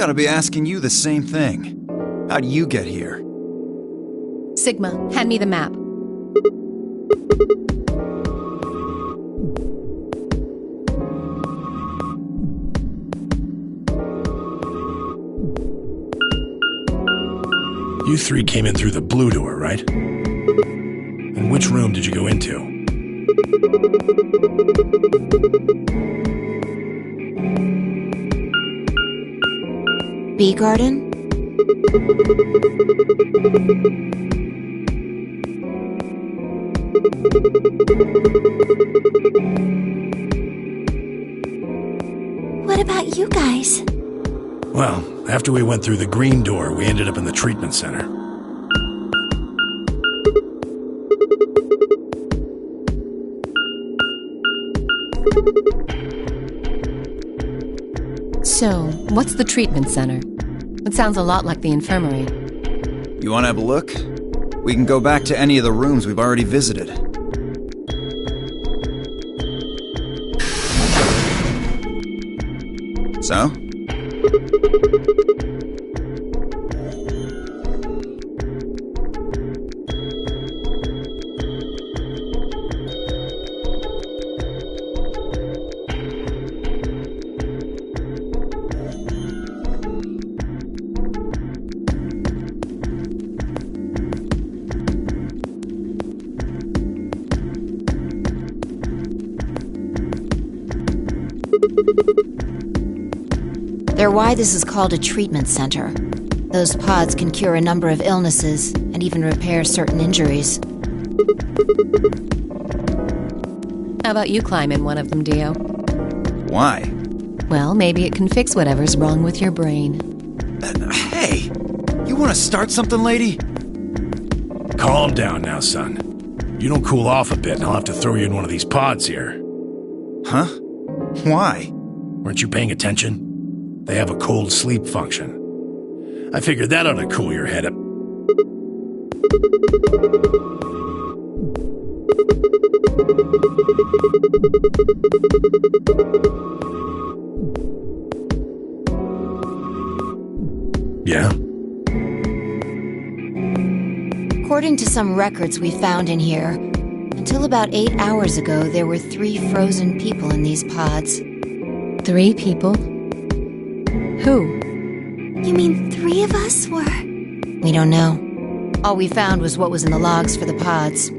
We ought to be asking you the same thing. How'd you get here? Sigma, hand me the map. You three came in through the blue door, right? And which room did you go into? Bee Garden? What about you guys? Well, after we went through the green door, we ended up in the treatment center. So, what's the treatment center? It sounds a lot like the infirmary. You want to have a look? We can go back to any of the rooms we've already visited. So? They're why this is called a treatment center. Those pods can cure a number of illnesses and even repair certain injuries. How about you climb in one of them, Dio? Why? Well, maybe it can fix whatever's wrong with your brain. Hey! You want to start something, lady? Calm down now, son. You don't cool off a bit and I'll have to throw you in one of these pods here. Huh? Why? Weren't you paying attention? They have a cold sleep function. I figured that ought to cool your head up. Yeah? According to some records we found in here, until about 8 hours ago, there were 3 frozen people in these pods. 3 people? Who? You mean 3 of us were? We don't know. All we found was what was in the logs for the pods.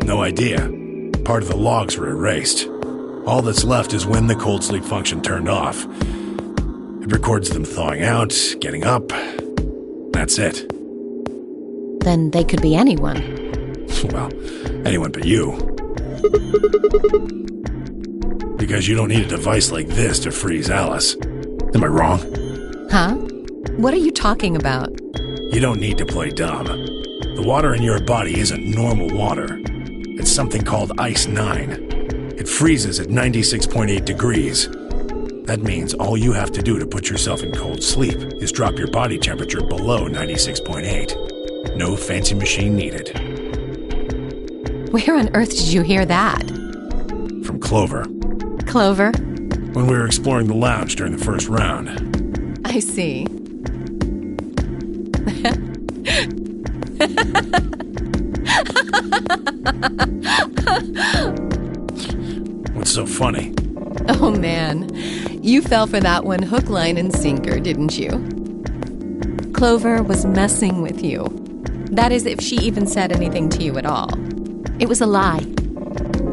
No idea. Part of the logs were erased. All that's left is when the cold sleep function turned off. It records them thawing out, getting up. That's it. Then they could be anyone. Well, anyone but you. Because you don't need a device like this to freeze Alice. Am I wrong? Huh? What are you talking about? You don't need to play dumb. The water in your body isn't normal water. It's something called Ice 9. It freezes at 96.8 degrees. That means all you have to do to put yourself in cold sleep is drop your body temperature below 96.8. No fancy machine needed. Where on earth did you hear that? From Clover. Clover? When we were exploring the lounge during the first round. I see. What's so funny? Oh man, you fell for that one hook, line, and sinker, didn't you? Clover was messing with you. That is, if she even said anything to you at all. It was a lie.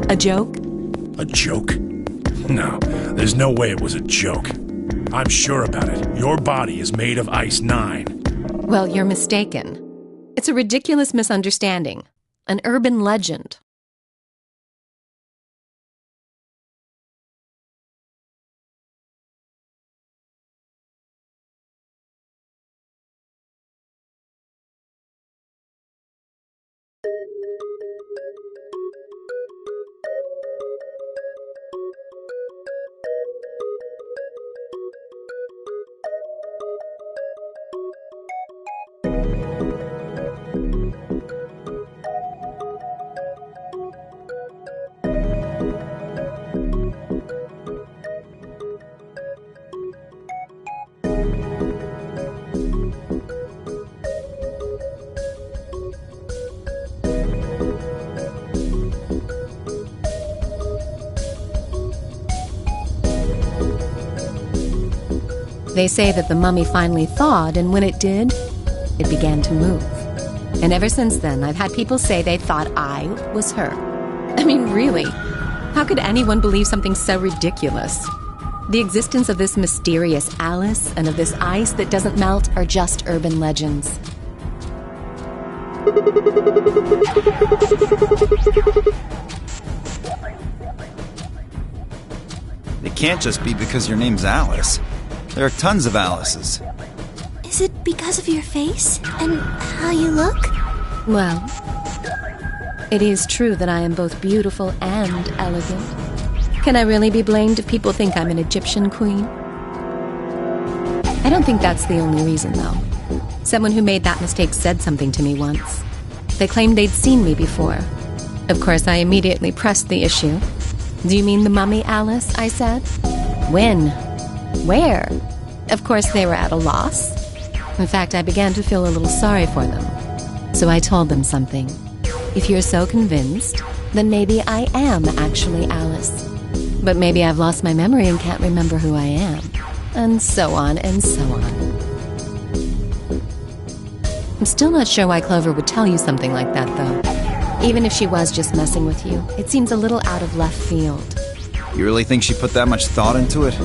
A joke? A joke? No, there's no way it was a joke. I'm sure about it. Your body is made of Ice 9. Well, you're mistaken. It's a ridiculous misunderstanding. An urban legend. They say that the mummy finally thawed, and when it did, it began to move. And ever since then, I've had people say they thought I was her. I mean, really, how could anyone believe something so ridiculous? The existence of this mysterious Alice and of this ice that doesn't melt are just urban legends. It can't just be because your name's Alice. There are tons of Alices. Is it because of your face and how you look? Well, it is true that I am both beautiful and elegant. Can I really be blamed if people think I'm an Egyptian queen? I don't think that's the only reason, though. Someone who made that mistake said something to me once. They claimed they'd seen me before. Of course, I immediately pressed the issue. Do you mean the mummy, Alice? I said. When? Where? Of course, they were at a loss. In fact, I began to feel a little sorry for them. So I told them something. If you're so convinced, then maybe I am actually Alice. But maybe I've lost my memory and can't remember who I am. And so on and so on. I'm still not sure why Clover would tell you something like that, though. Even if she was just messing with you, it seems a little out of left field. You really think she put that much thought into it?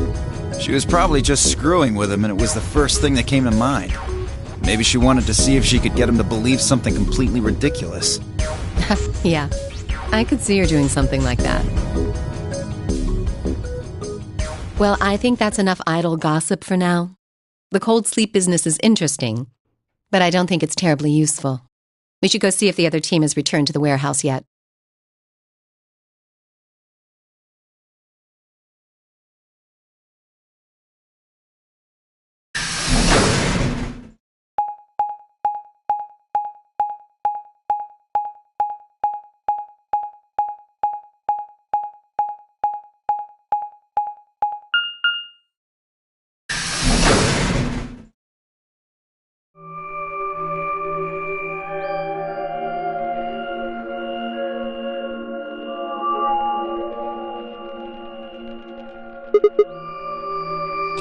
She was probably just screwing with him and it was the first thing that came to mind. Maybe she wanted to see if she could get him to believe something completely ridiculous. Yeah, I could see her doing something like that. Well, I think that's enough idle gossip for now. The cold sleep business is interesting, but I don't think it's terribly useful. We should go see if the other team has returned to the warehouse yet.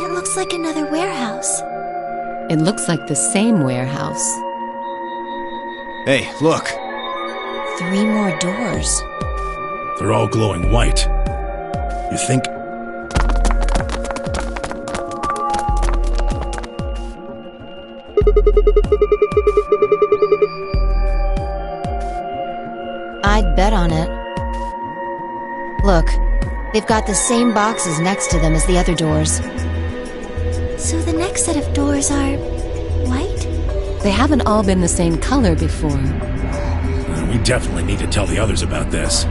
It looks like another warehouse. It looks like the same warehouse. Hey, look. 3 more doors. They're all glowing white. You think... I'd bet on it. Look, they've got the same boxes next to them as the other doors. So the next set of doors are white? They haven't all been the same color before. We definitely need to tell the others about this.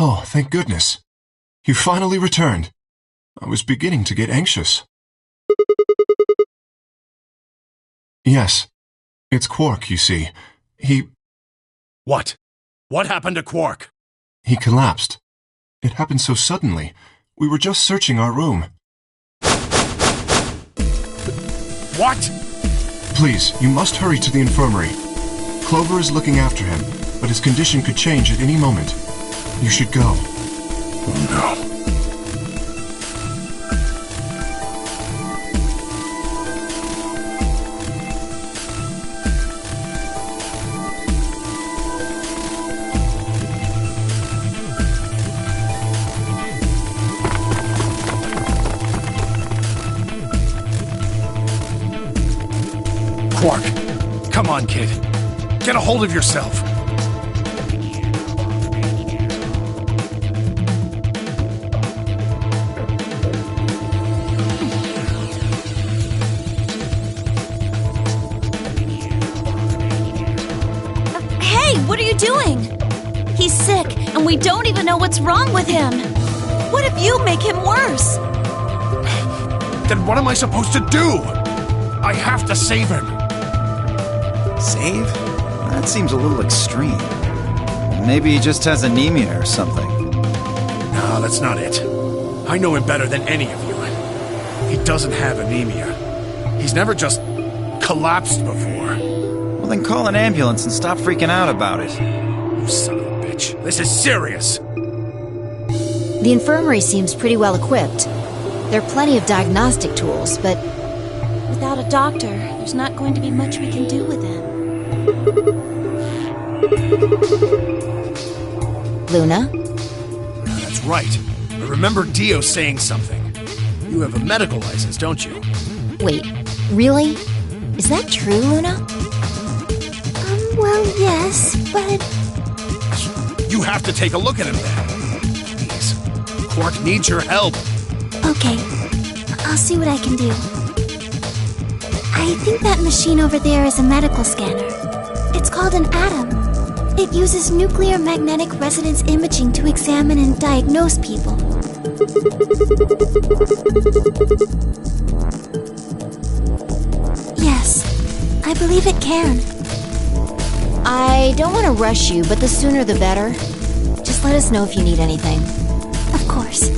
Oh, thank goodness. You finally returned. I was beginning to get anxious. Yes. It's Quark, you see. What? What happened to Quark? He collapsed. It happened so suddenly. We were just searching our room. What? Please, you must hurry to the infirmary. Clover is looking after him, but his condition could change at any moment. You should go. Oh, no. Quark, come on, kid. Get a hold of yourself. What are you doing? He's sick, and we don't even know what's wrong with him. What if you make him worse? Then what am I supposed to do? I have to save him. Save? That seems a little extreme. Maybe he just has anemia or something. No, that's not it. I know him better than any of you. He doesn't have anemia. He's never just collapsed before. Well, then call an ambulance and stop freaking out about it. You son of a bitch. This is serious. The infirmary seems pretty well equipped. There are plenty of diagnostic tools, but without a doctor, there's not going to be much we can do with him. Luna? That's right. I remember Dio saying something. You have a medical license, don't you? Wait, really? Is that true, Luna? Well, yes, but... You have to take a look at him then. Please. Quark needs your help. Okay, I'll see what I can do. I think that machine over there is a medical scanner. It's called an ATOM. It uses nuclear magnetic resonance imaging to examine and diagnose people. Yes, I believe it can. I don't want to rush you, but the sooner the better. Just let us know if you need anything. Of course.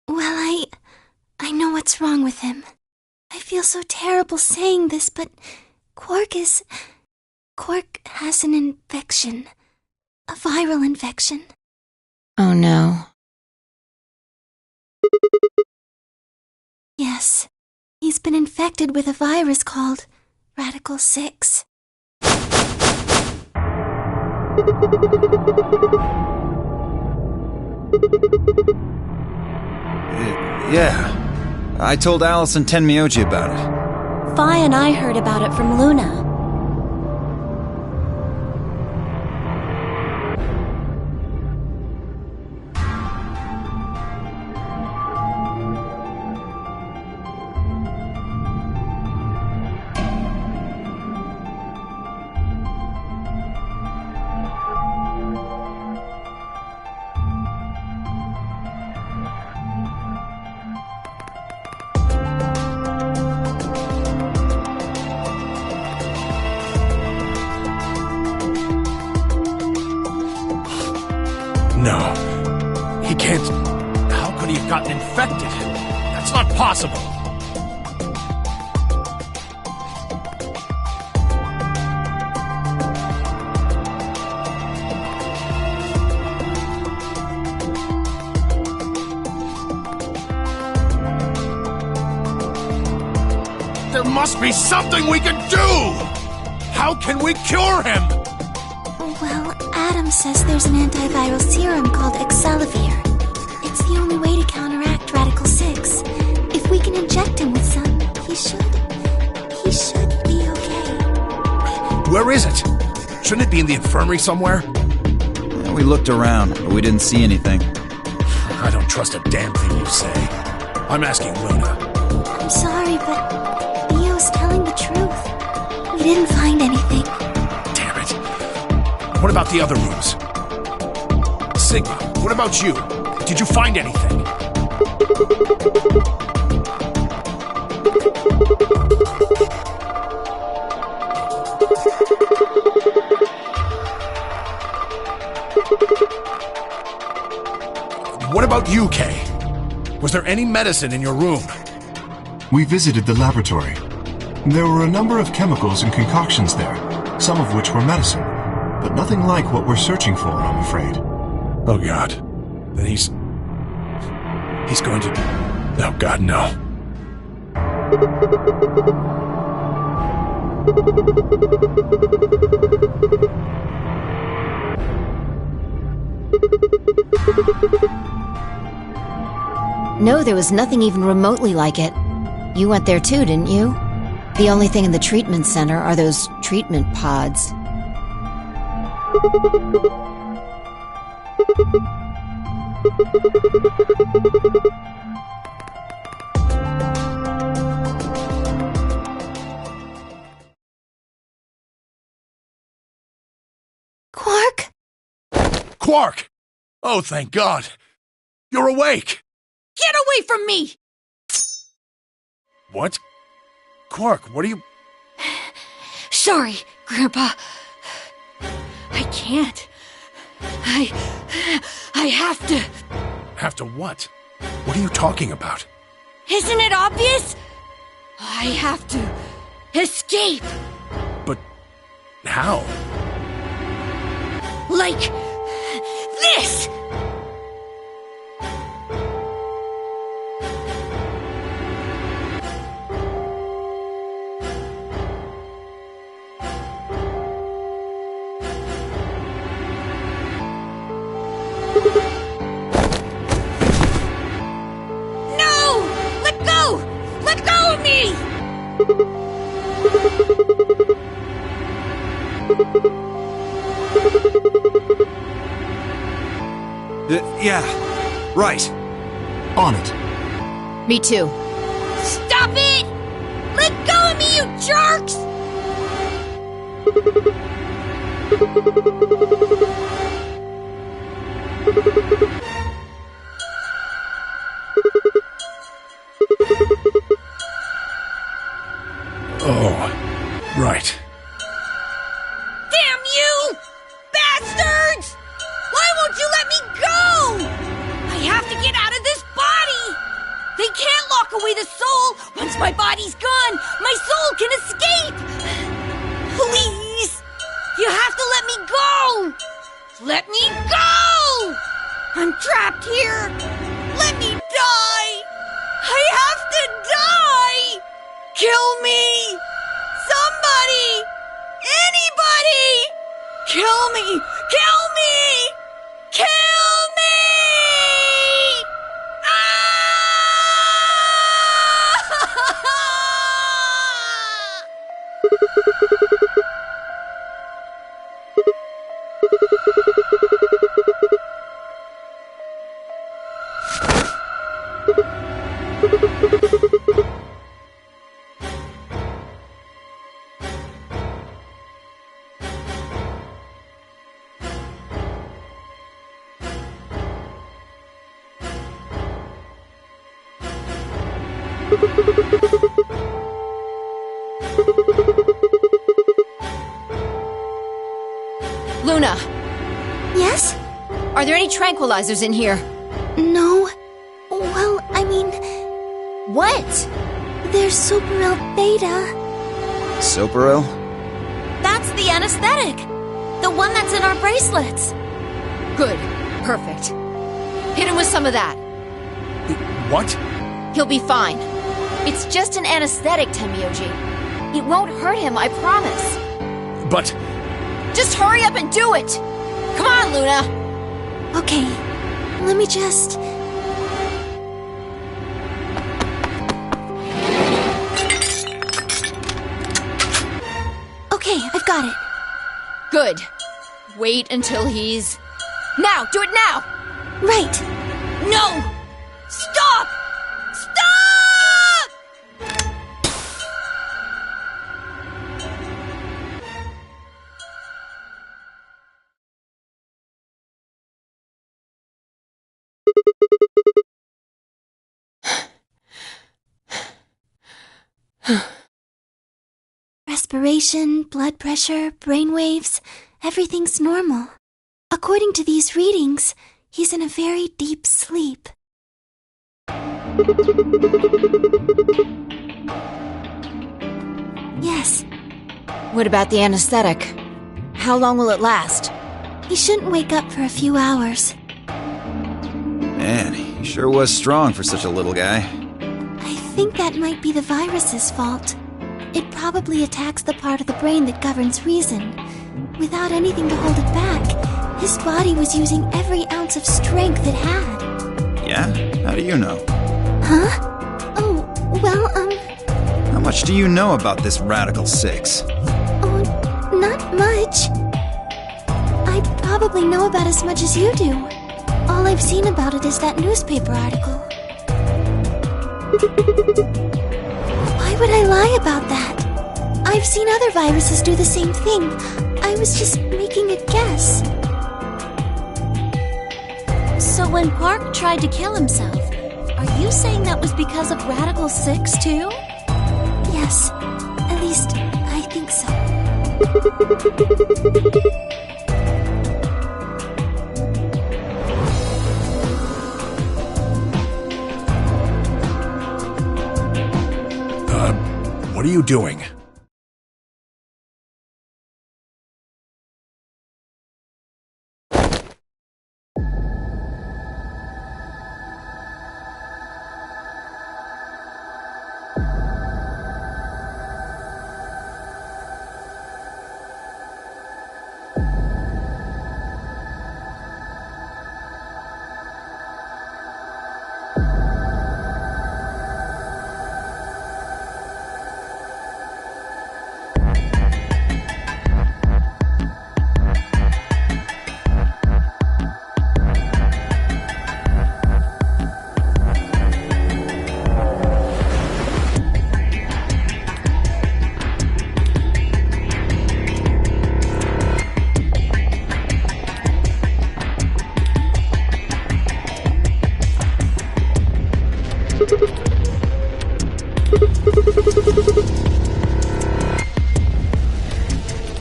Well, I know what's wrong with him. I feel so terrible saying this, but Quark has an infection. A viral infection. Oh no. Yes, he's been infected with a virus called Radical 6. Yeah. I told Alice and Tenmyoji about it. Fi and I heard about it from Luna. No. He can't... How could he have gotten infected? That's not possible. There must be something we can do! How can we cure him? Well, Adam says there's an antiviral serum called Excelivir. It's the only way to counteract Radical 6. If we can inject him with some, he should be okay. Where is it? Shouldn't it be in the infirmary somewhere? Yeah, we looked around, but we didn't see anything. I don't trust a damn thing you say. I'm asking Luna. I'm sorry, but Leo's telling the truth. We didn't find anything. Damn it. What about the other rooms? Sigma, what about you? Did you find anything? What about you, Kay? Was there any medicine in your room? We visited the laboratory. There were a number of chemicals and concoctions there, some of which were medicine, but nothing like what we're searching for, I'm afraid. Oh, God. Then he's going to... Oh, God, no. No, there was nothing even remotely like it. You went there too, didn't you? The only thing in the treatment center are those treatment pods. Quark? Quark! Oh, thank God. You're awake! Get away from me! What? Quark, what are you... Sorry, Grandpa. I can't. I have to. Have to what? What are you talking about? Isn't it obvious? I have to escape. But how? Like this! No! Let go! Let go of me! Yeah, right. On it. Me too. Stop it! Let go of me, you jerks! Oh, right. Damn you! Bastards! Why won't you let me go? I have to get out of this body! They can't lock away the soul! Once my body's gone, my soul can escape! Please! You have to let me go! Let me go! I'm trapped here! Let me die! I have to die! Kill me! Somebody! Anybody! Kill me! Kill me! Kill me! Luna, Yes? are there any tranquilizers in here? No. Well, I mean, What? there's Superil Beta. Soperil? That's the anesthetic! The one that's in our bracelets! Good. Perfect. Hit him with some of that. What? He'll be fine. It's just an anesthetic, Tenmyoji. It won't hurt him, I promise. But Just hurry up and do it! Come on, Luna! Okay, let me just... Okay, I've got it. Good. Wait until he's... Now! Do it now! Right. No! Stop! Stop! Respiration, blood pressure, brainwaves, everything's normal. According to these readings, he's in a very deep sleep. Yes, What about the anesthetic? How long will it last? he shouldn't wake up for a few hours. Man, he sure was strong for such a little guy. I think that might be the virus's fault. It probably attacks the part of the brain that governs reason. Without anything to hold it back, his body was using every ounce of strength it had. Yeah? How do you know? Huh? Oh, well, How much do you know about this Radical 6? oh, not much. I probably know about as much as you do. All I've seen about it is that newspaper article. Why would I lie about that? I've seen other viruses do the same thing. I was just making a guess. So when Park tried to kill himself, are you saying that was because of Radical 6 too? Yes, at least I think so. you doing?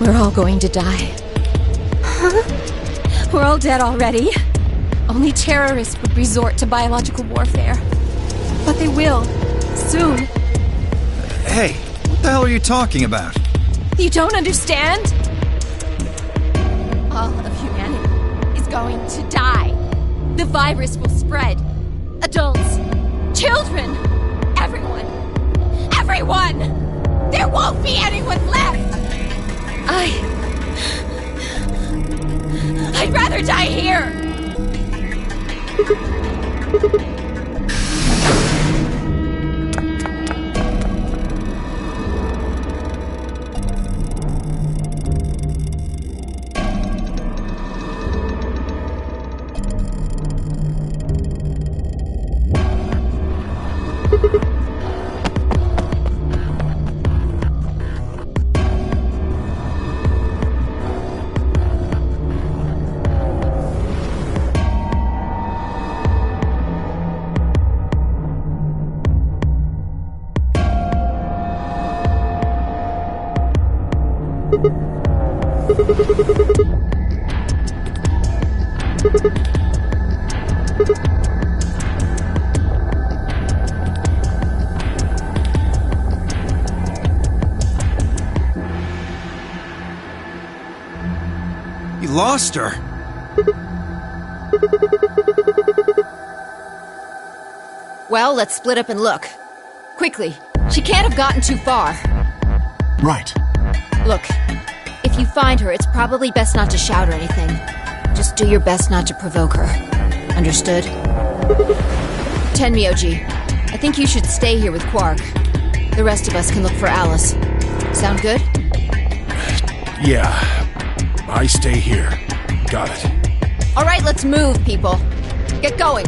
We're all going to die. Huh? We're all dead already. Only terrorists would resort to biological warfare. But they will. Soon. Hey, what the hell are you talking about? You don't understand? All of humanity is going to die. The virus will spread. Adults, children, everyone. Everyone! There won't be anyone left! I'd rather die here! You lost her. Well, let's split up and look. Quickly. She can't have gotten too far. Right. Look, if you find her, it's probably best not to shout or anything. Just do your best not to provoke her. Understood? Tenmyoji, I think you should stay here with Quark. The rest of us can look for Alice. Sound good? Yeah. I stay here. Got it. All right, let's move, people. Get going.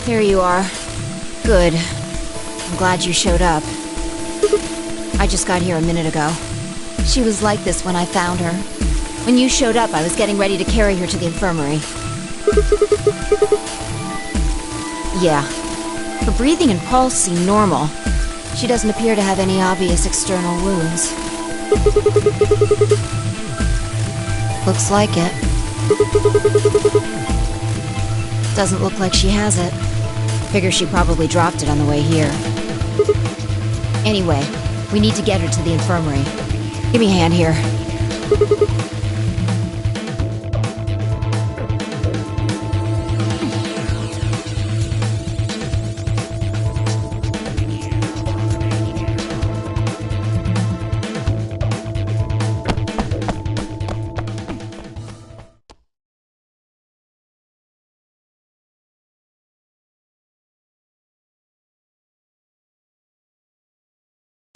There you are. Good. I'm glad you showed up. I just got here a minute ago. She was like this when I found her. When you showed up, I was getting ready to carry her to the infirmary. Yeah. Her breathing and pulse seem normal. She doesn't appear to have any obvious external wounds. Looks like it. Doesn't look like she has it. Figure she probably dropped it on the way here. Anyway, we need to get her to the infirmary. Give me a hand here.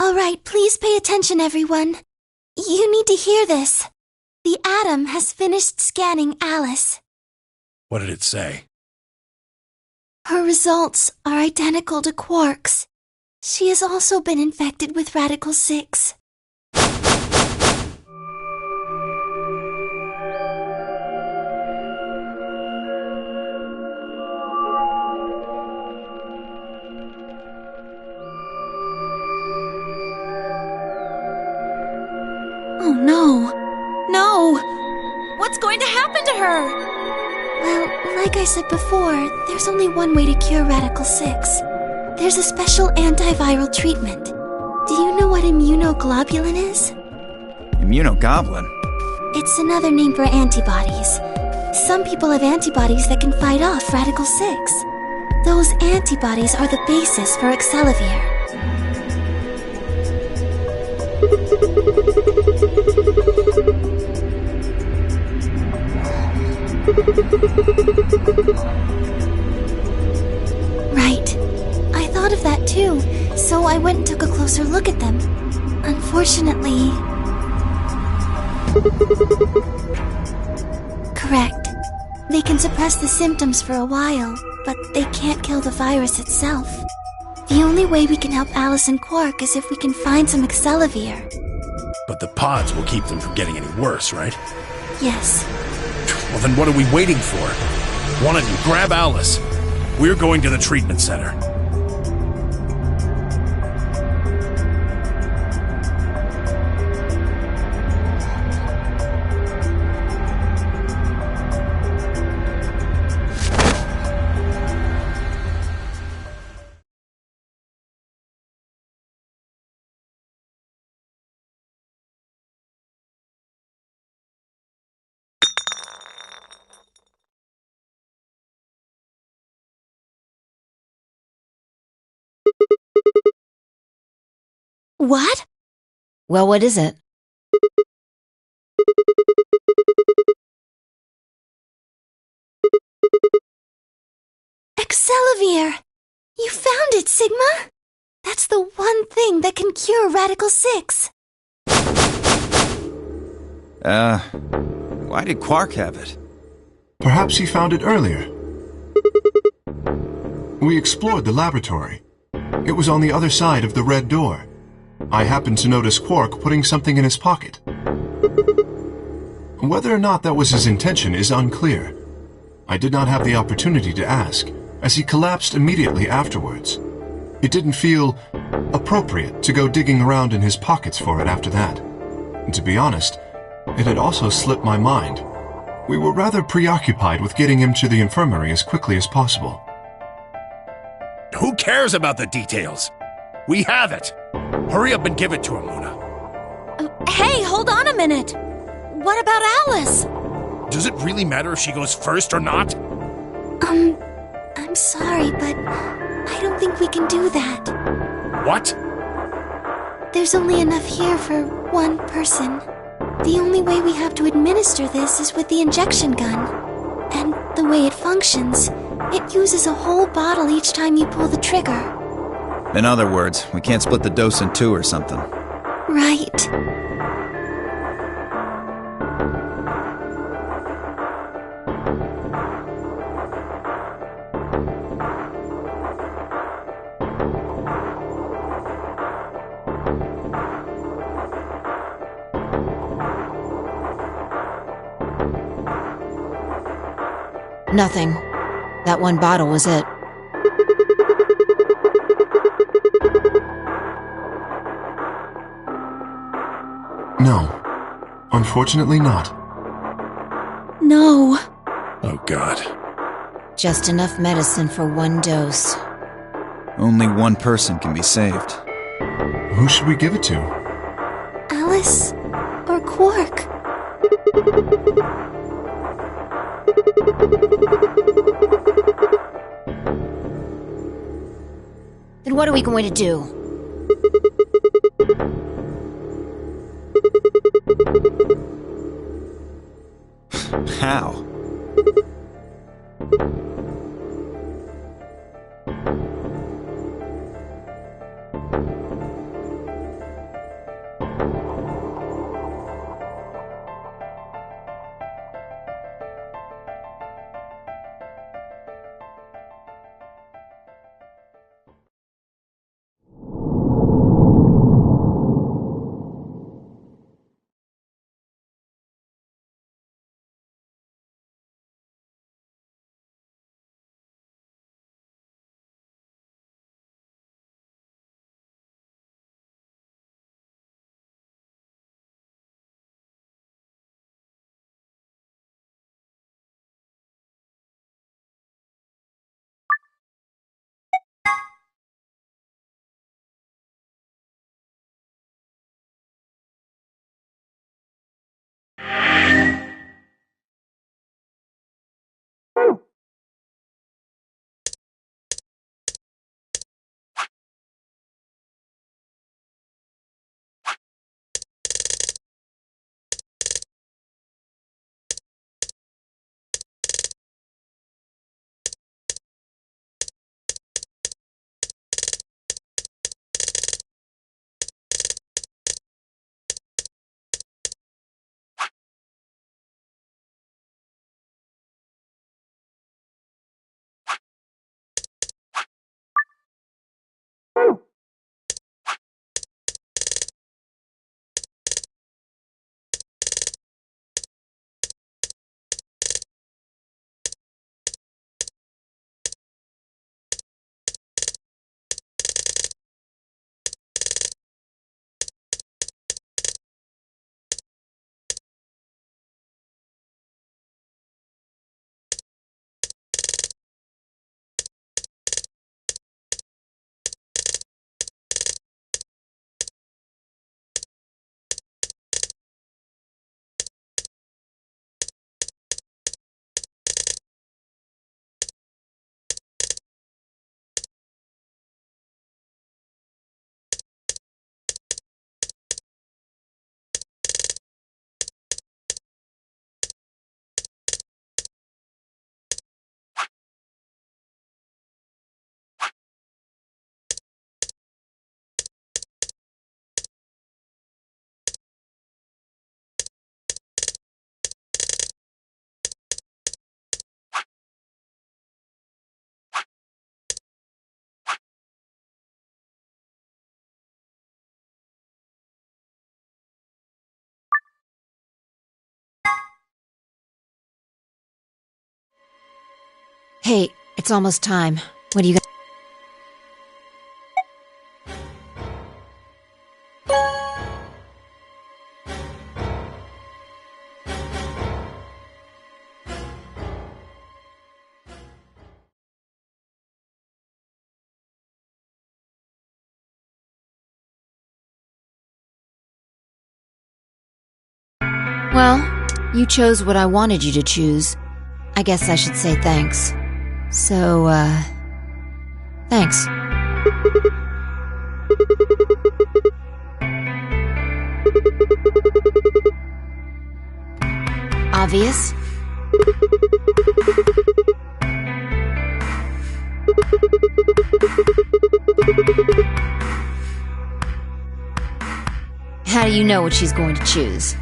Alright, please pay attention, everyone. You need to hear this. The Atom has finished scanning Alice. What did it say? Her results are identical to Quark's. She has also been infected with Radical 6. Oh no. No! What's going to happen to her? Well, like I said before, there's only one way to cure Radical 6. There's a special antiviral treatment. Do you know what immunoglobulin is? Immunogoblin? It's another name for antibodies. Some people have antibodies that can fight off Radical 6. Those antibodies are the basis for Excelavir. Right. I thought of that too, so I went and took a closer look at them. Unfortunately... Correct. They can suppress the symptoms for a while, but they can't kill the virus itself. The only way we can help Alice and Quark is if we can find some Excelavir. But the pods will keep them from getting any worse, right? Yes. Well, then what are we waiting for? One of you, grab Alice. We're going to the treatment center. What? Well, what is it? Excelavir! You found it, Sigma! That's the one thing that can cure Radical 6. Why did Quark have it? Perhaps he found it earlier. We explored the laboratory. It was on the other side of the red door. I happened to notice Quark putting something in his pocket. Whether or not that was his intention is unclear. I did not have the opportunity to ask, as he collapsed immediately afterwards. It didn't feel appropriate to go digging around in his pockets for it after that. And to be honest, it had also slipped my mind. We were rather preoccupied with getting him to the infirmary as quickly as possible. Who cares about the details? We have it! Hurry up and give it to him, Luna. Hey, hold on a minute. What about Alice? Does it really matter if she goes first or not? I'm sorry, but I don't think we can do that. What? There's only enough here for one person. The only way we have to administer this is with the injection gun. And the way it functions, it uses a whole bottle each time you pull the trigger. In other words, we can't split the dose in two or something. Right. Nothing. That one bottle was it. No. Unfortunately not. No. Oh, God. Just enough medicine for one dose. Only one person can be saved. Who should we give it to? Alice or Quark? Then what are we going to do? How? Hey, it's almost time. What do you got? Well, you chose what I wanted you to choose. I guess I should say thanks. So, thanks. Obvious? How do you know what she's going to choose?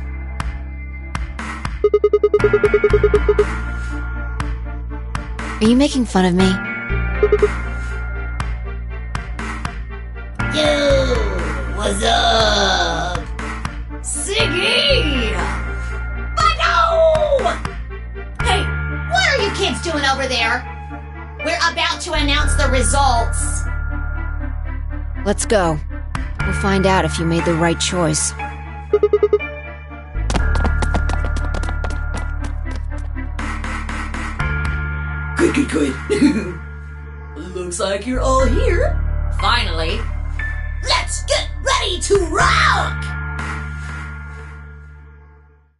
Are you making fun of me? Yo, what's up? Siggy! But no! Hey, what are you kids guys doing over there? We're about to announce the results. Let's go. We'll find out if you made the right choice. Good. Looks like you're all here. Finally. Let's get ready to rock!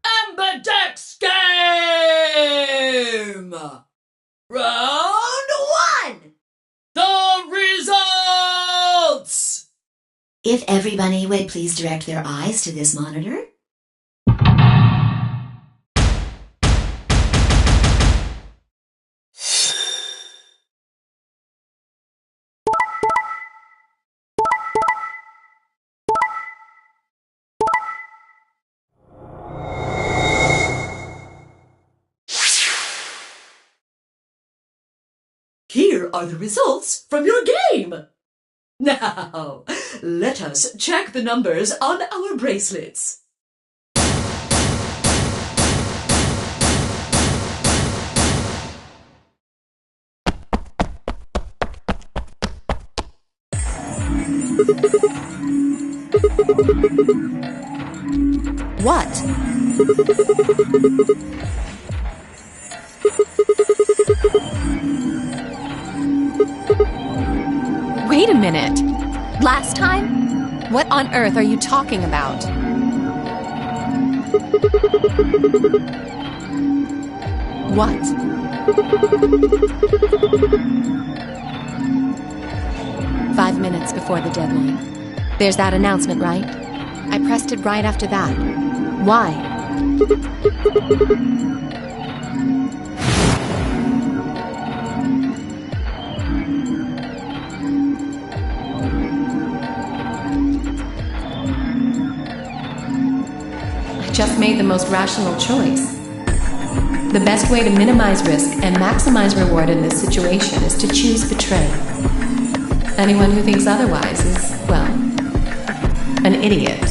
Ambidex game! Round 1! The results! If everybody would please direct their eyes to this monitor. Here are the results from your game. Now, let us check the numbers on our bracelets. What? Wait a minute. Last time? What on earth are you talking about? What? Five minutes before the deadline. There's that announcement, right? I pressed it right after that. Why? I just made the most rational choice. The best way to minimize risk and maximize reward in this situation is to choose betray. Anyone who thinks otherwise is, well, an idiot.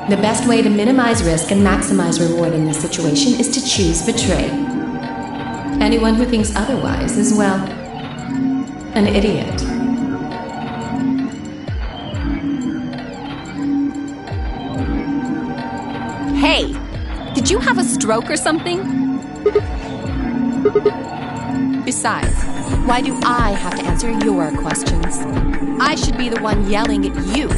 The best way to minimize risk and maximize reward in this situation is to choose betray. Anyone who thinks otherwise is, well, an idiot. Hey, did you have a stroke or something? Besides, why do I have to answer your questions? I should be the one yelling at you.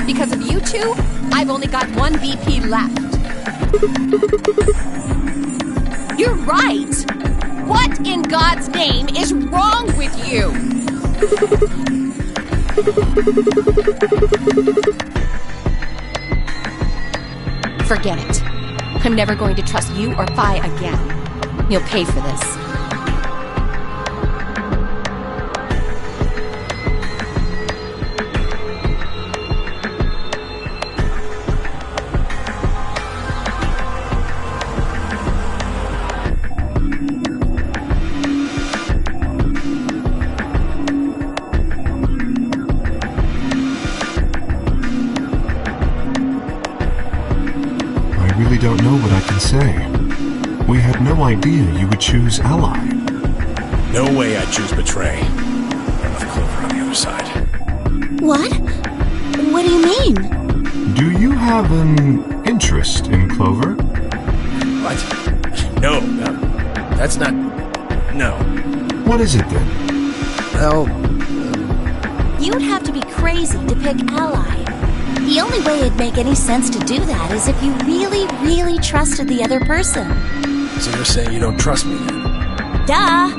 Because of you two, I've only got one VP left. You're right! What in God's name is wrong with you? Forget it. I'm never going to trust you or Phi again. You'll pay for this. I don't know what I can say. We had no idea you would choose Ally. No way I'd choose Betray. Not with Clover on the other side. What? What do you mean? Do you have an interest in Clover? What? No, that's not... No. What is it then? Well... You'd have to be crazy to pick Ally. The only way it'd make any sense to do that is if you really, really trusted the other person. So you're saying you don't trust me then? Duh!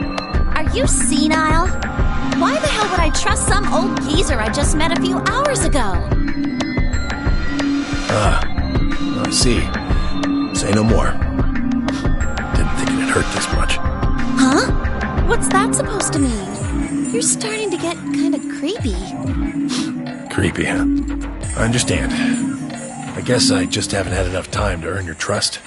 Are you senile? Why the hell would I trust some old geezer I just met a few hours ago? I see. Say no more. Didn't think it'd hurt this much. Huh? What's that supposed to mean? You're starting to get kind of creepy. Creepy, huh? I understand. I guess I just haven't had enough time to earn your trust.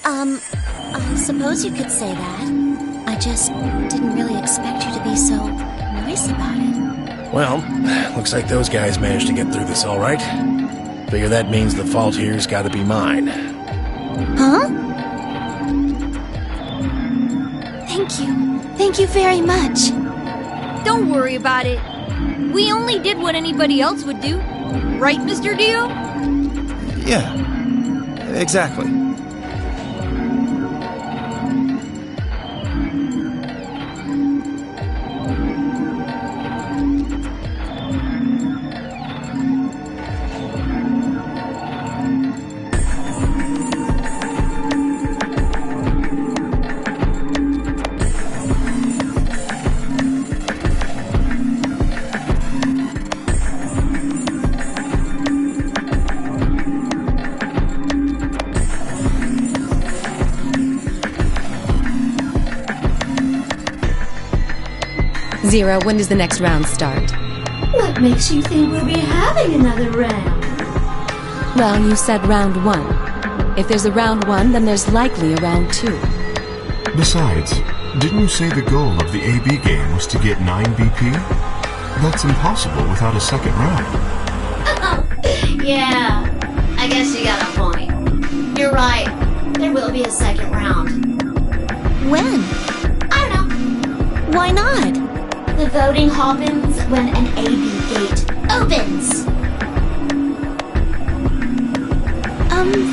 I suppose you could say that. I just didn't really expect you to be so nice about it. Well, looks like those guys managed to get through this all right. Figure that means the fault here's gotta be mine. Huh? Thank you. Thank you very much. Don't worry about it. We only did what anybody else would do. Right, Mr. Dio? Yeah, exactly. Zero, when does the next round start? What makes you think we'll be having another round? Well, you said round 1. If there's a round 1, then there's likely a round 2. Besides, didn't you say the goal of the AB game was to get 9 BP? That's impossible without a second round. Yeah, I guess you got a point. You're right. There will be a second round. When? I don't know. Why not? The voting happens when an AB gate opens.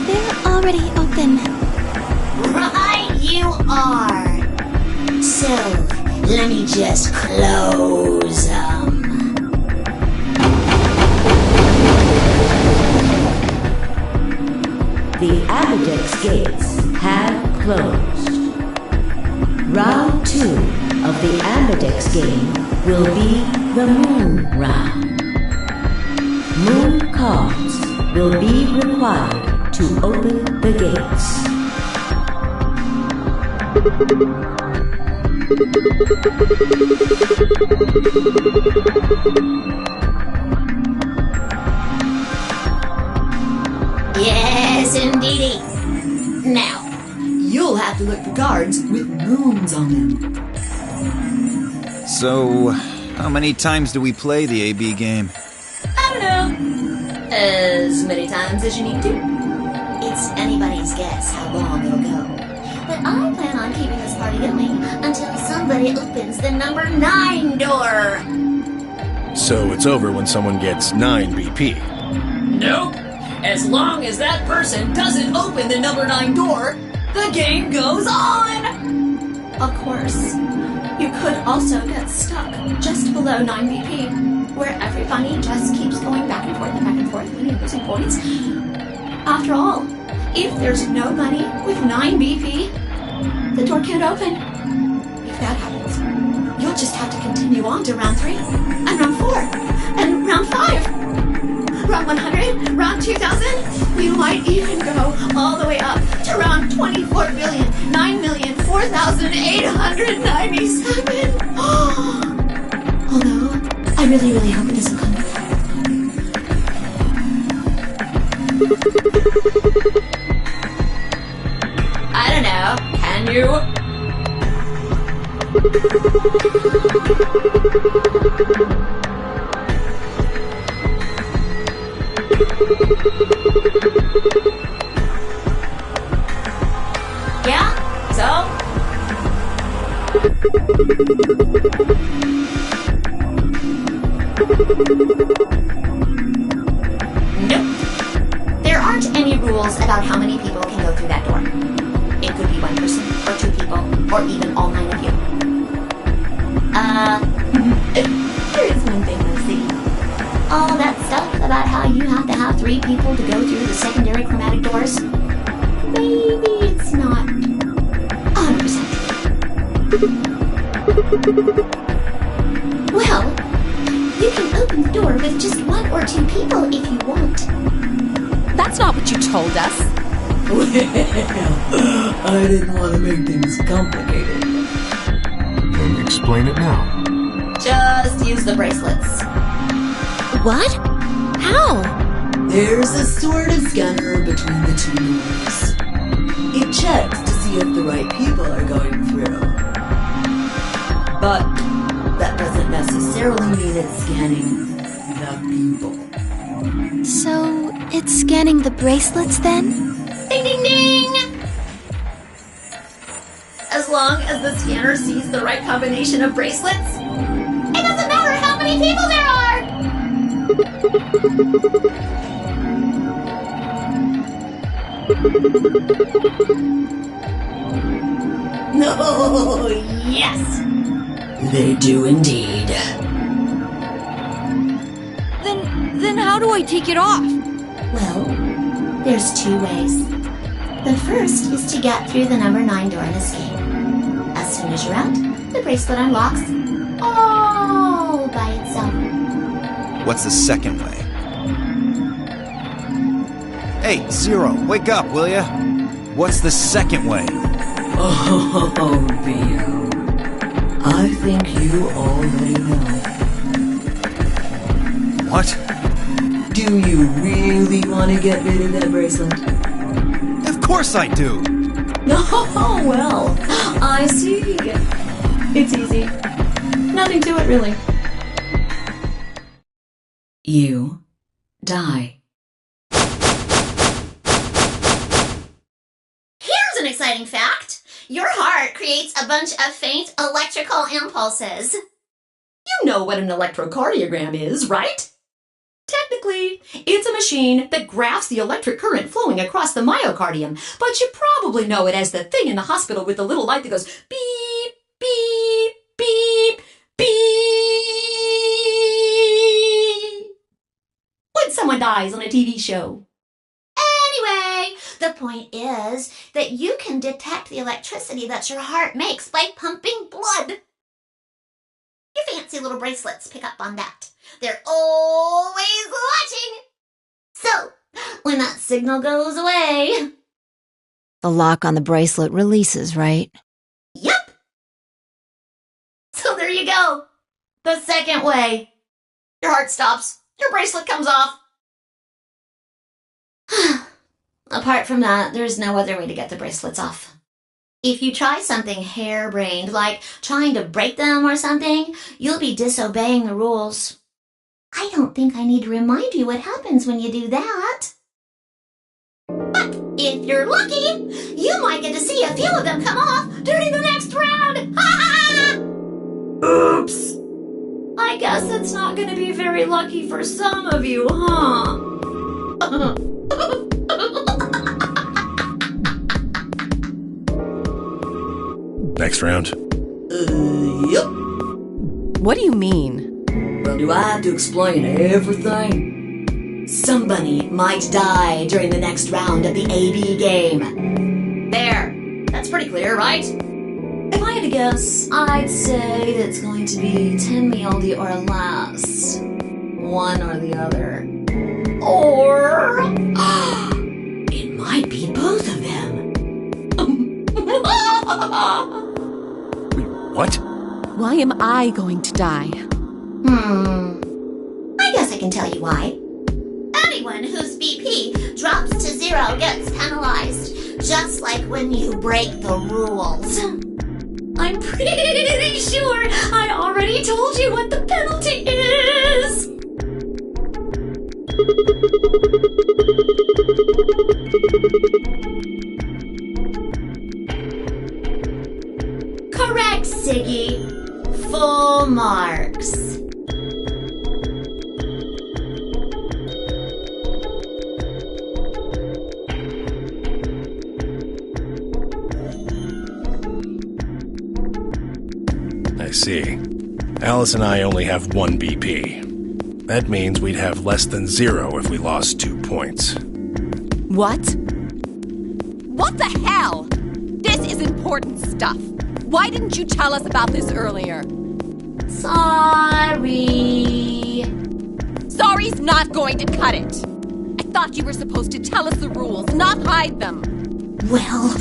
They're already open. Right, you are. So, let me just close them. The Apodex gates have closed. Round 2 of the Apodex game will be the Moon Round. Moon cards will be required to open the gates. Yes, indeedy. Now, You'll have to look for cards with moons on them. So, how many times do we play the AB game? I don't know. As many times as you need to. It's anybody's guess how long it'll go. But I plan on keeping this party going until somebody opens the number 9 door. So it's over when someone gets 9 BP. Nope. As long as that person doesn't open the number 9 door, the game goes on! Of course, you could also get stuck just below 9 BP, where everybody just keeps going back and forth, winning and losing points. After all, if there's nobody with 9 BP, the door can't open. If that happens, you'll just have to continue on to round 3, and round 4, and round 5. Round 100, round 2000, we might even go all the way up to round 24,9,004,897. Although, I really, really hope it doesn't come to that. I don't know, can you? Yeah? So? Nope. There aren't any rules about how many people can go through that door. It could be 1 person, or 2 people, or even all 9 of you. There is one thing, Lucy. All that stuff about how you have to have 3 people to go through the secondary chromatic doors, maybe it's not 100% true. Well, you can open the door with just 1 or 2 people if you want. That's not what you told us. Well, I didn't want to make things complicated. Then explain it now. Just use the bracelets. What? How? There's a sort of scanner between the 2 doors. It checks to see if the right people are going through. But that doesn't necessarily mean it's scanning the people. So, it's scanning the bracelets then? Ding ding ding! As long as the scanner sees the right combination of bracelets, it doesn't matter how many people there are! No, yes! They do indeed. Then how do I take it off? Well, there's 2 ways. The first is to get through the number 9 door in this game. As soon as you're out, the bracelet unlocks all by itself. What's the second way? Hey, Zero, wake up, will ya? What's the second way? Oh, Bio. I think you already know. What? Do you really want to get rid of that bracelet? Of course I do! Oh, well, I see. It's easy. Nothing to it, really. You die. Here's an exciting fact. Your heart creates a bunch of faint electrical impulses. You know what an electrocardiogram is, right? Technically, it's a machine that graphs the electric current flowing across the myocardium, but you probably know it as the thing in the hospital with the little light that goes beep, beep, beep, beep when someone dies on a TV show. Anyway, the point is that you can detect the electricity that your heart makes by pumping blood. Your fancy little bracelets pick up on that. They're always watching. So, when that signal goes away... The lock on the bracelet releases, right? Yep. So there you go. The second way. Your heart stops. Your bracelet comes off. Apart from that, there's no other way to get the bracelets off. If you try something harebrained, like trying to break them or something, you'll be disobeying the rules. I don't think I need to remind you what happens when you do that. But if you're lucky, you might get to see a few of them come off during the next round. Ha ha! Oops. I guess it's not gonna be very lucky for some of you, huh? Next round. Yep. What do you mean? Well, do I have to explain everything? Somebody might die during the next round of the AB game. There. That's pretty clear, right? If I had to guess, I'd say that it's going to be Tenmialdi or less. One or the other. Or... it might be both of them. What? Why am I going to die? I guess I can tell you why. Anyone whose BP drops to 0 gets penalized, just like when you break the rules. I'm pretty sure I already told you what the penalty is! Correct, Siggy. Full marks. I see. Alice and I only have 1 BP. That means we'd have less than 0 if we lost 2 points. What? What the hell? This is important stuff. Why didn't you tell us about this earlier? Sorry. Sorry's not going to cut it. I thought you were supposed to tell us the rules, not hide them. Well...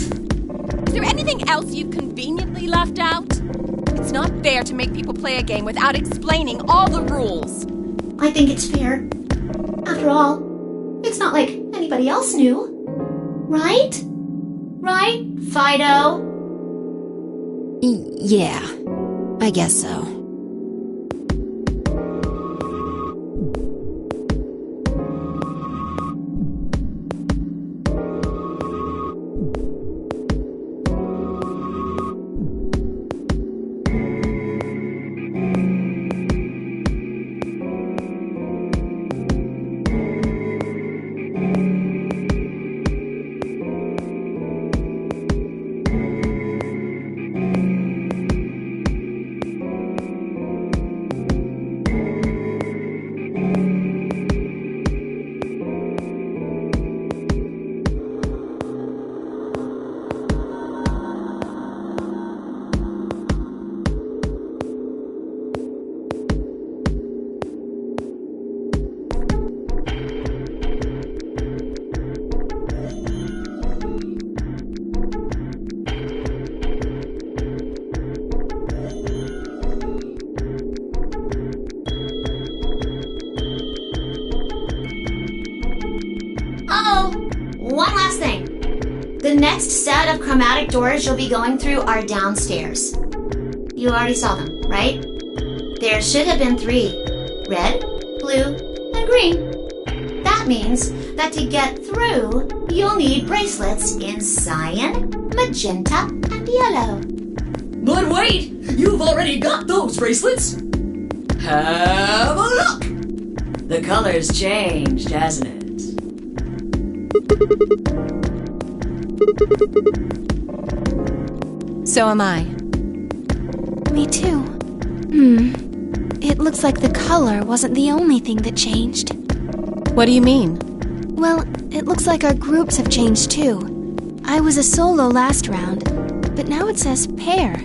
Is there anything else you've conveniently left out? It's not fair to make people play a game without explaining all the rules. I think it's fair. After all, it's not like anybody else knew. Right? Right, Fido? Yeah, I guess so. One last thing. The next set of chromatic doors you'll be going through are downstairs. You already saw them, right? There should have been 3. Red, blue, and green. That means that to get through, you'll need bracelets in cyan, magenta, and yellow. But wait! You've already got those bracelets! Have a look! The color's changed, hasn't it? So am I. Me too. It looks like the color wasn't the only thing that changed. What do you mean? Well, it looks like our groups have changed too. I was a solo last round, but now it says pair.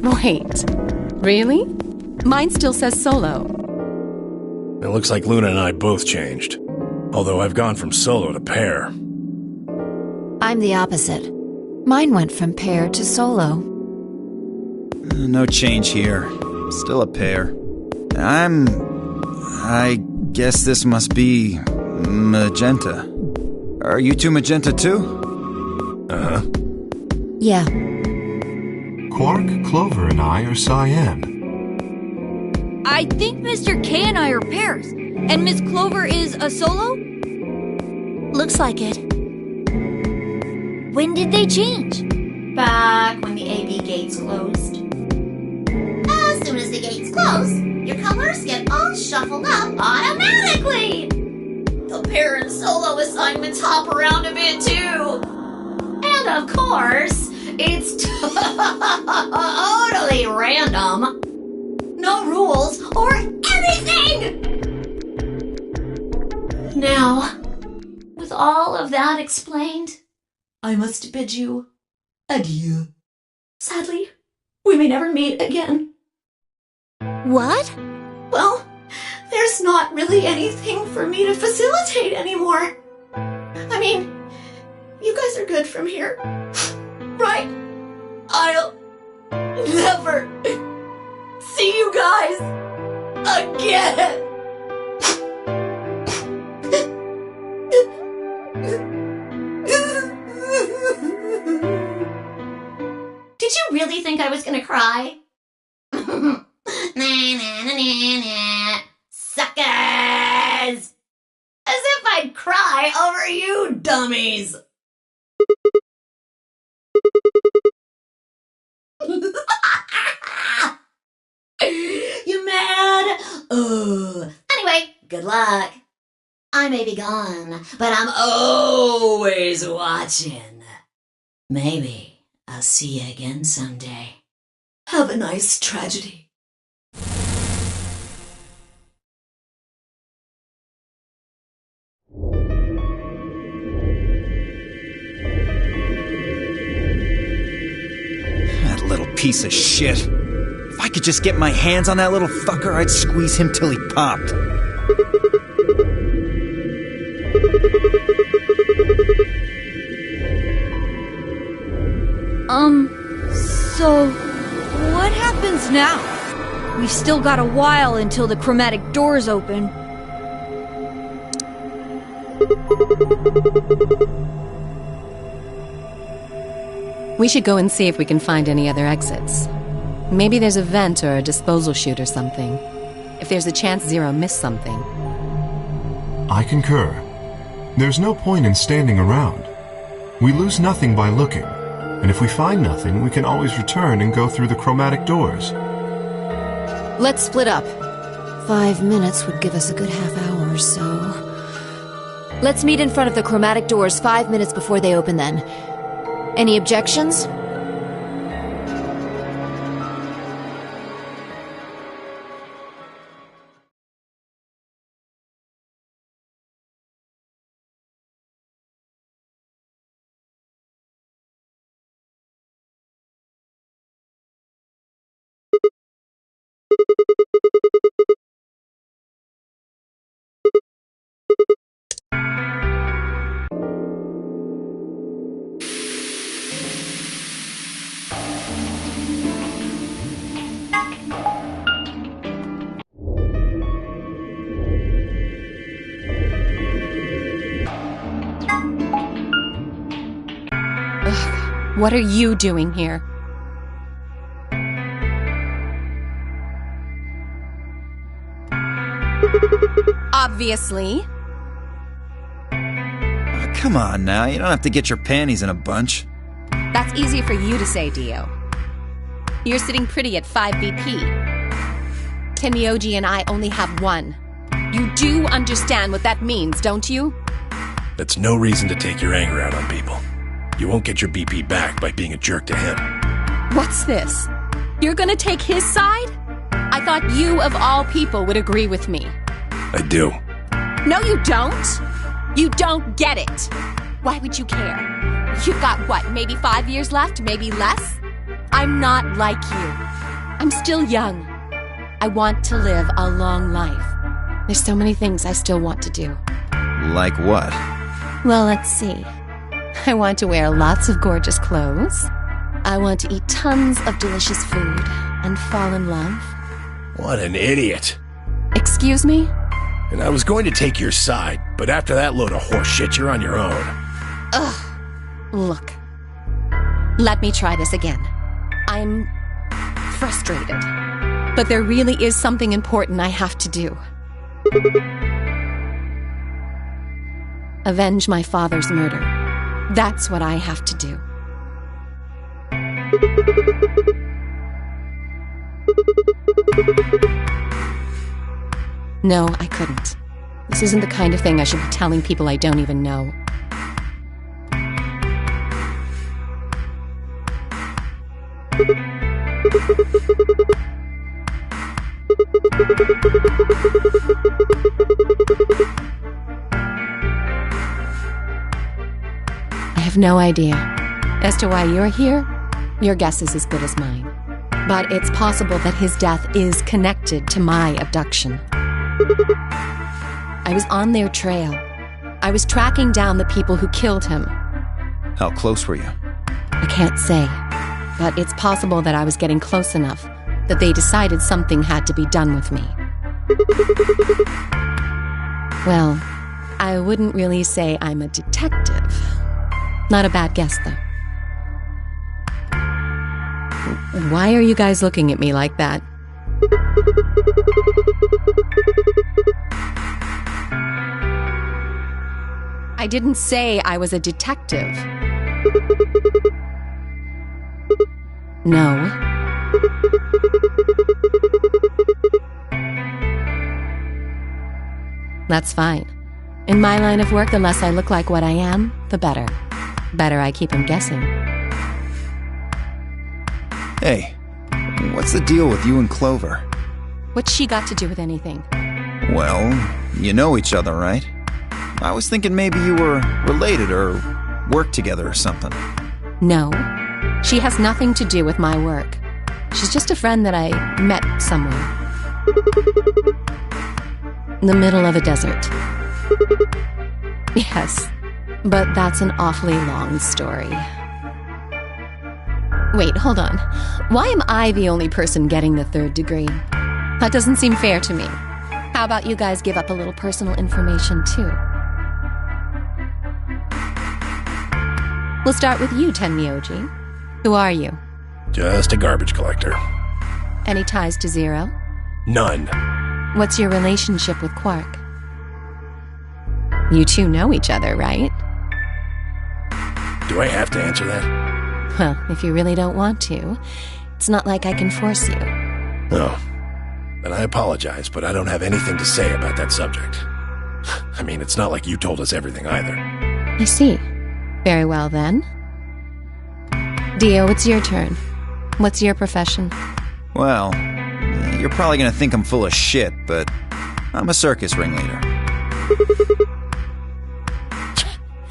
Wait, really? Mine still says solo. It looks like Luna and I both changed. Although I've gone from solo to pair. I'm the opposite. Mine went from pair to solo. No change here. Still a pair. I guess this must be magenta. Are you two magenta too? Uh-huh. Yeah. Quark, Clover, and I are cyan. I think Mr. K and I are pairs. And Miss Clover is a solo? Looks like it. When did they change? Back when the AB gates closed. As soon as the gates close, your colors get all shuffled up automatically. The parent solo assignments hop around a bit too. And of course, it's totally random. No rules or anything! Now, with all of that explained, I must bid you adieu. Sadly, we may never meet again. What? Well, there's not really anything for me to facilitate anymore. I mean, you guys are good from here, right? I'll never see you guys again. Did you really think I was gonna cry? Nah, nah, nah, nah, nah. Suckers! As if I'd cry over you dummies. You mad? Anyway, good luck. I may be gone, but I'm always watching. Maybe I'll see you again someday. Have a nice tragedy. That little piece of shit. If I could just get my hands on that little fucker, I'd squeeze him till he popped. So what happens now? We've still got a while until the chromatic doors open. We should go and see if we can find any other exits. Maybe there's a vent or a disposal chute or something. If there's a chance Zero missed something. I concur. There's no point in standing around. We lose nothing by looking, and if we find nothing, we can always return and go through the chromatic doors. Let's split up. 5 minutes would give us a good half hour or so. Let's meet in front of the chromatic doors 5 minutes before they open then. Any objections? What are you doing here? Obviously. Oh, come on now, you don't have to get your panties in a bunch. That's easy for you to say, Dio. You're sitting pretty at 5 BP. Tenmyoji and I only have one. You do understand what that means, don't you? That's no reason to take your anger out on people. You won't get your BP back by being a jerk to him. What's this? You're gonna take his side? I thought you, of all people, would agree with me. I do. No, you don't. You don't get it. Why would you care? You've got, what, maybe 5 years left, maybe less? I'm not like you. I'm still young. I want to live a long life. There's so many things I still want to do. Like what? Well, let's see. I want to wear lots of gorgeous clothes. I want to eat tons of delicious food and fall in love. What an idiot. Excuse me? And I was going to take your side, but after that load of horse shit, you're on your own. Ugh. Look. Let me try this again. I'm frustrated. But there really is something important I have to do. Avenge my father's murder. That's what I have to do. No, I couldn't. This isn't the kind of thing I should be telling people I don't even know. I have no idea. As to why you're here, your guess is as good as mine. But it's possible that his death is connected to my abduction. I was on their trail. I was tracking down the people who killed him. How close were you? I can't say, but it's possible that I was getting close enough that they decided something had to be done with me. Well, I wouldn't really say I'm a detective. Not a bad guess, though. Why are you guys looking at me like that? I didn't say I was a detective. No. That's fine. In my line of work, the less I look like what I am, the better. Better I keep him guessing. Hey, what's the deal with you and Clover? What's she got to do with anything? Well, you know each other, right? I was thinking maybe you were related or worked together or something. No, she has nothing to do with my work. She's just a friend that I met somewhere. In the middle of a desert. Yes, but that's an awfully long story. Wait, hold on. Why am I the only person getting the 3rd degree? That doesn't seem fair to me. How about you guys give up a little personal information, too? We'll start with you, Tenmyoji. Who are you? Just a garbage collector. Any ties to Zero? None. What's your relationship with Quark? You two know each other, right? Do I have to answer that? Well, if you really don't want to, it's not like I can force you. Oh. Then I apologize, but I don't have anything to say about that subject. I mean, it's not like you told us everything either. I see. Very well, then. Dio, it's your turn. What's your profession? Well, you're probably gonna think I'm full of shit, but I'm a circus ringleader.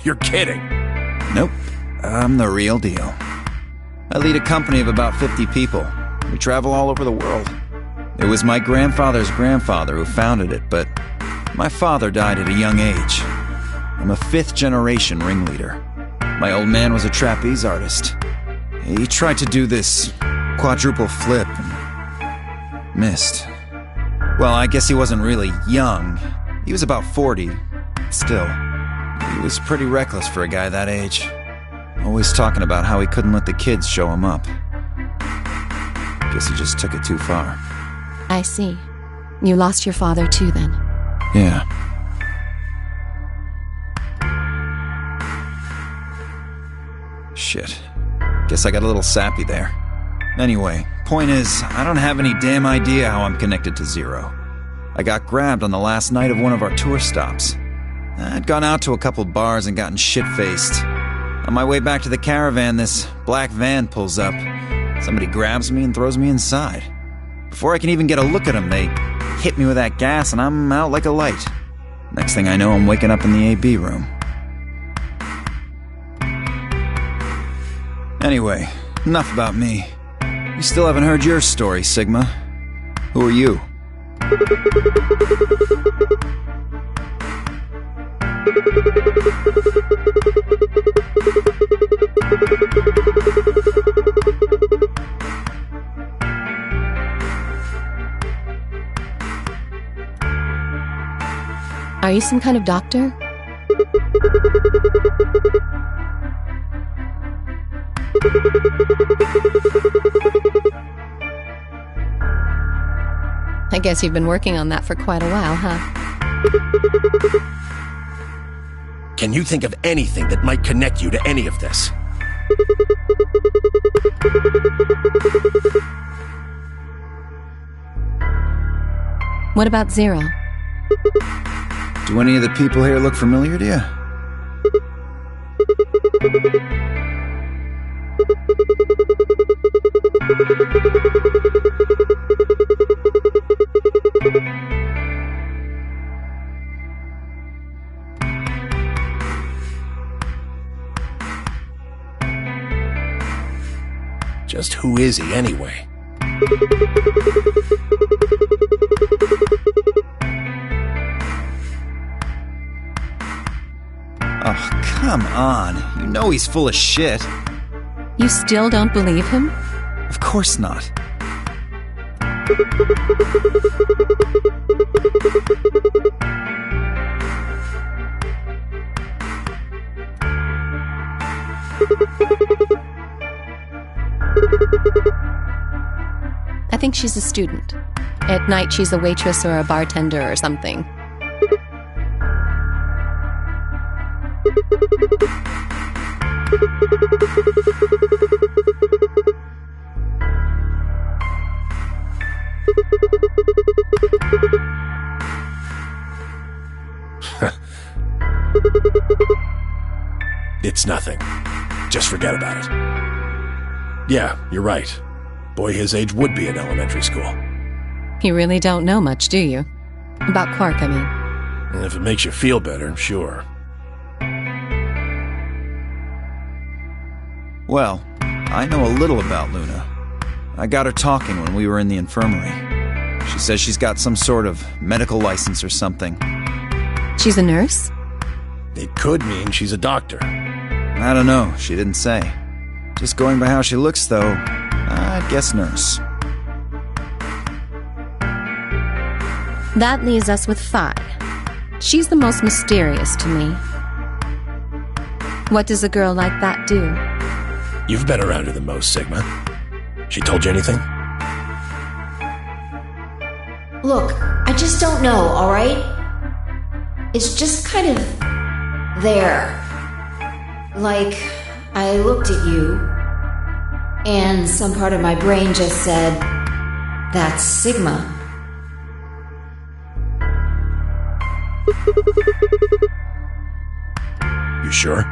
You're kidding. Nope. I'm the real deal. I lead a company of about 50 people. We travel all over the world. It was my grandfather's grandfather who founded it, but my father died at a young age. I'm a 5th-generation ringleader. My old man was a trapeze artist. He tried to do this quadruple flip and missed. Well, I guess he wasn't really young. He was about 40. Still, he was pretty reckless for a guy that age. Always talking about how he couldn't let the kids show him up. Guess he just took it too far. I see. You lost your father too, then? Yeah. Shit. Guess I got a little sappy there. Anyway, point is, I don't have any damn idea how I'm connected to Zero. I got grabbed on the last night of one of our tour stops. I'd gone out to a couple bars and gotten shit-faced. On my way back to the caravan, this black van pulls up. Somebody grabs me and throws me inside. Before I can even get a look at them, they hit me with that gas and I'm out like a light. Next thing I know, I'm waking up in the AB room. Anyway, enough about me. You still haven't heard your story, Sigma. Who are you? Are you some kind of doctor? I guess you've been working on that for quite a while, huh? Can you think of anything that might connect you to any of this? What about Zero? Do any of the people here look familiar to you? Just who is he anyway? Oh, come on. You know he's full of shit. You still don't believe him? Of course not. I think she's a student. At night, she's a waitress or a bartender or something. It's nothing. Just forget about it. Yeah, you're right. Boy his age would be in elementary school. You really don't know much, do you? About Quark, I mean. And if it makes you feel better, sure. Well, I know a little about Luna. I got her talking when we were in the infirmary. She says she's got some sort of medical license or something. She's a nurse? It could mean she's a doctor. I don't know, she didn't say. Just going by how she looks, though, I'd guess nurse. That leaves us with Phi. She's the most mysterious to me. What does a girl like that do? You've been around her the most, Sigma. She told you anything? Look, I just don't know, alright? It's just kind of there. Like, I looked at you, and some part of my brain just said, that's Sigma. You sure?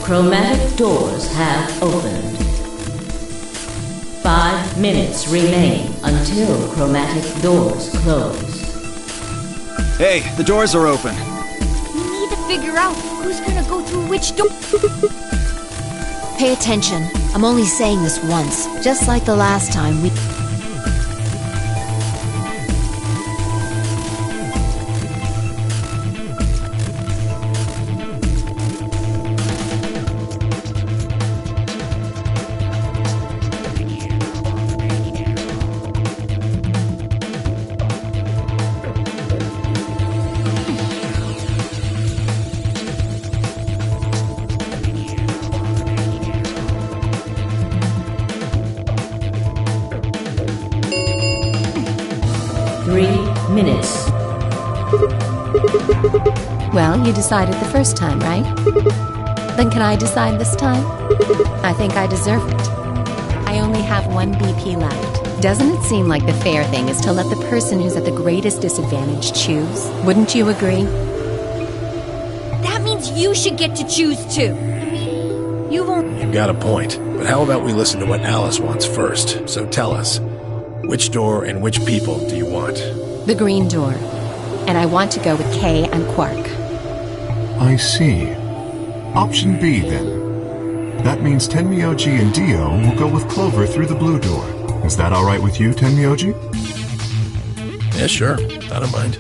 Chromatic doors have opened. 5 minutes remain until chromatic doors close. Hey, the doors are open. We need to figure out who's gonna go through which door. Pay attention. I'm only saying this once. Just like the last time we... Well, you decided the first time, right? Then can I decide this time? I think I deserve it. I only have 1 BP left. Doesn't it seem like the fair thing is to let the person who's at the greatest disadvantage choose? Wouldn't you agree? That means you should get to choose too. You've got a point, but how about we listen to what Alice wants first? So tell us, which door and which people do you want? The green door. And I want to go with Kay and Quark. I see. Option B, then. That means Tenmyoji and Dio will go with Clover through the blue door. Is that alright with you, Tenmyoji? Yeah, sure. I don't mind.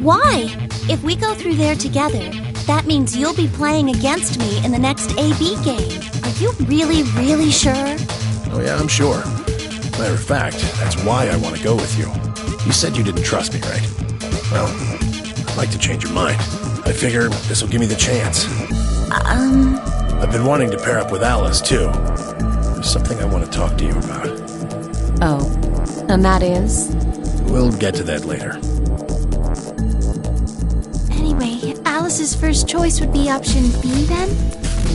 Why? If we go through there together, that means you'll be playing against me in the next AB game. Are you really, really sure? Oh yeah, I'm sure. Matter of fact, that's why I want to go with you. You said you didn't trust me, right? Well, I'd like to change your mind. I figure this'll give me the chance. I've been wanting to pair up with Alice, too. There's something I want to talk to you about. Oh, and that is? We'll get to that later. Anyway, Alice's first choice would be option B, then?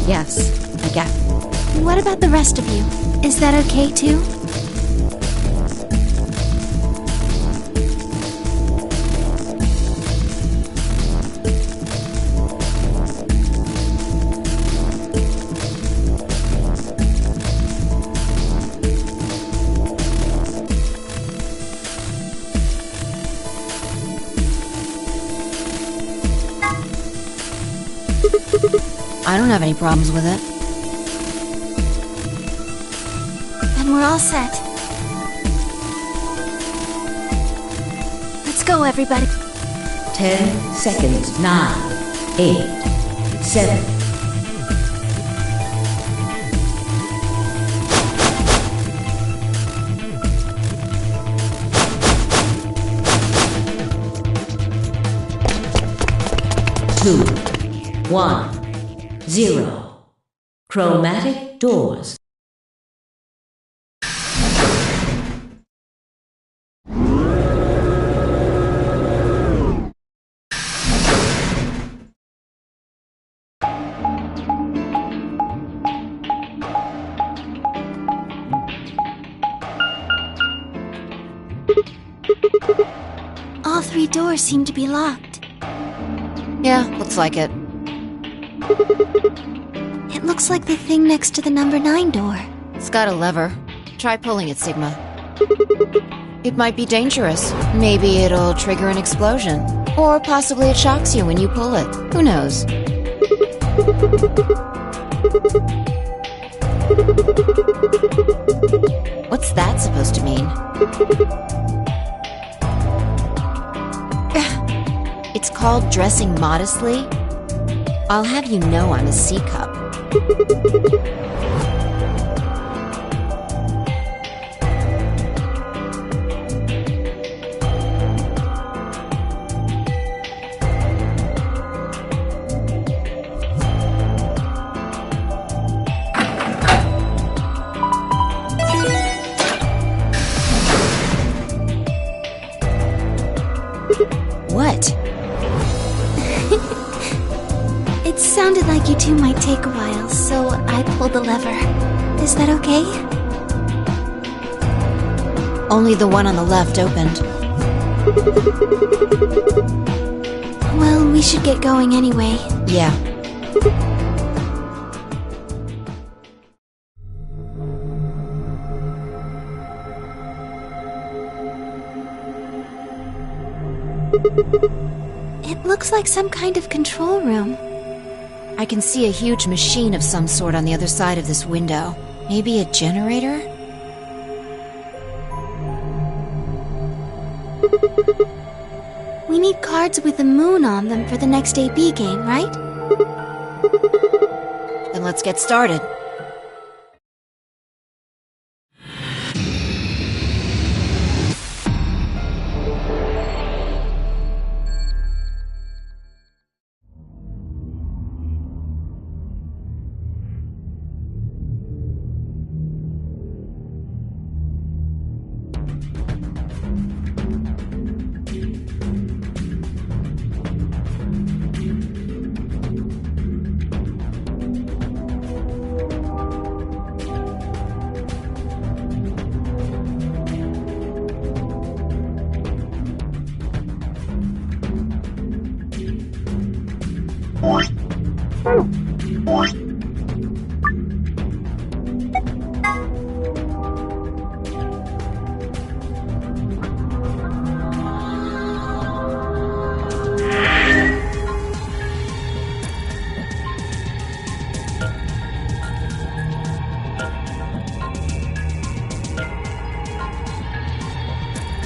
Yes, I guess. What about the rest of you? Is that okay, too? I don't have any problems with it. Then we're all set. Let's go, everybody. 10 seconds. 9, 8, 7. Two, 1, 0. Chromatic doors. All 3 doors seem to be locked. Yeah, looks like it. It looks like the thing next to the number 9 door. It's got a lever. Try pulling it, Sigma. It might be dangerous. Maybe it'll trigger an explosion. Or possibly it shocks you when you pull it. Who knows? What's that supposed to mean? It's called dressing modestly. I'll have you know I'm a C-cup. What? It sounded like you two might take a while, so I pulled the lever. Is that okay? Only the one on the left opened. Well, we should get going anyway. Yeah. It looks like some kind of control room. I can see a huge machine of some sort on the other side of this window. Maybe a generator? We need cards with the moon on them for the next AB game, right? Then let's get started.